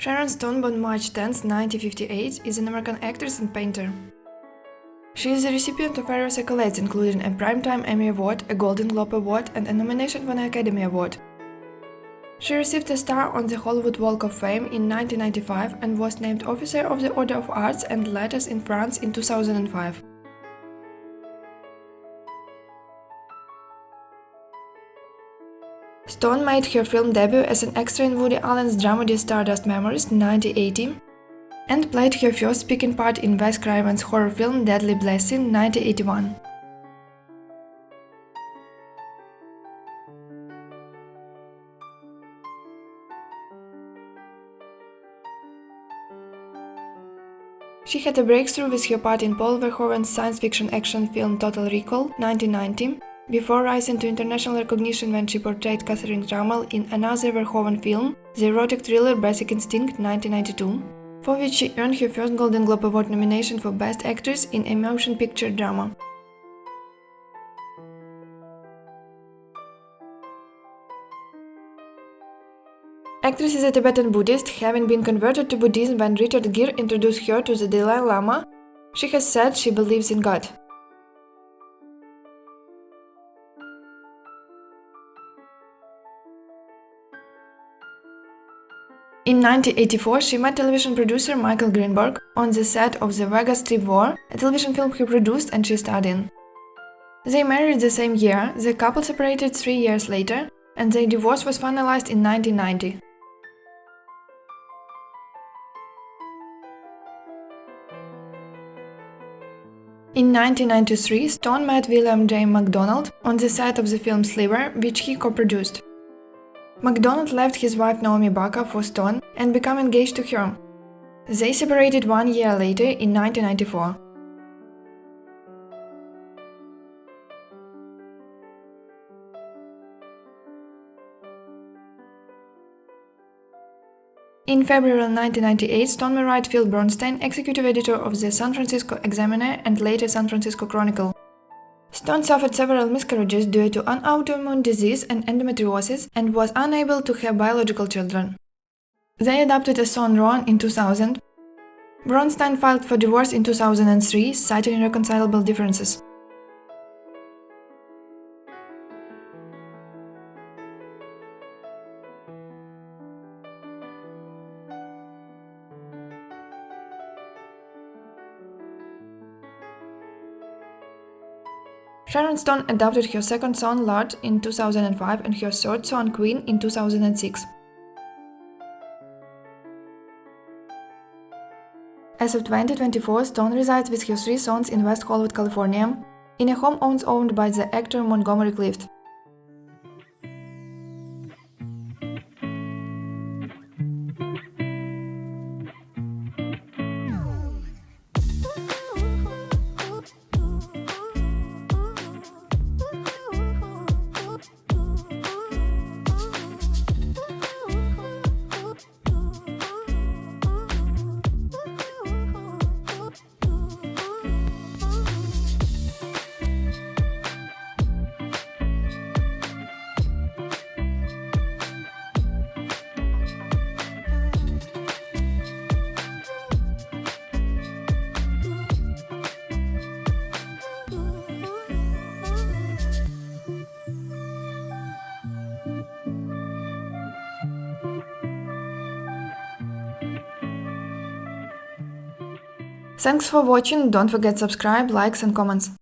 Sharon Stone, born March 10, 1958, is an American actress and painter. She is the recipient of various accolades, including a Primetime Emmy Award, a Golden Globe Award, and a nomination for an Academy Award. She received a star on the Hollywood Walk of Fame in 1995 and was named Officer of the Order of Arts and Letters in France in 2005. Stone made her film debut as an extra in Woody Allen's dramedy Stardust Memories in 1980 and played her first speaking part in Wes Craven's horror film Deadly Blessing 1981. She had a breakthrough with her part in Paul Verhoeven's science fiction action film Total Recall 1990, before rising to international recognition when she portrayed Catherine Trammell in another Verhoeven film, the erotic thriller Basic Instinct 1992, for which she earned her first Golden Globe Award nomination for Best Actress in a Motion Picture Drama. Actress is a Tibetan Buddhist, having been converted to Buddhism when Richard Gere introduced her to the Dalai Lama. She has said she believes in God. In 1984, she met television producer Michael Greenberg on the set of The Vegas Strip War, a television film he produced and she starred in. They married the same year, the couple separated 3 years later, and their divorce was finalized in 1990. In 1993, Stone met William J. MacDonald on the set of the film Sliver, which he co-produced. MacDonald left his wife Naomi Baca for Stone and became engaged to her. They separated 1 year later in 1994. In February 1998, Stone married Phil Bronstein, executive editor of the San Francisco Examiner and later San Francisco Chronicle. Stone suffered several miscarriages due to an autoimmune disease and endometriosis and was unable to have biological children. They adopted a son, Ron, in 2000. Bronstein filed for divorce in 2003, citing irreconcilable differences. Sharon Stone adopted her second son, Lard, in 2005 and her third son, Quinn, in 2006. As of 2024, Stone resides with her 3 sons in West Hollywood, California, in a home owned by the actor Montgomery Clift. Thanks for watching, don't forget subscribe, likes and comments.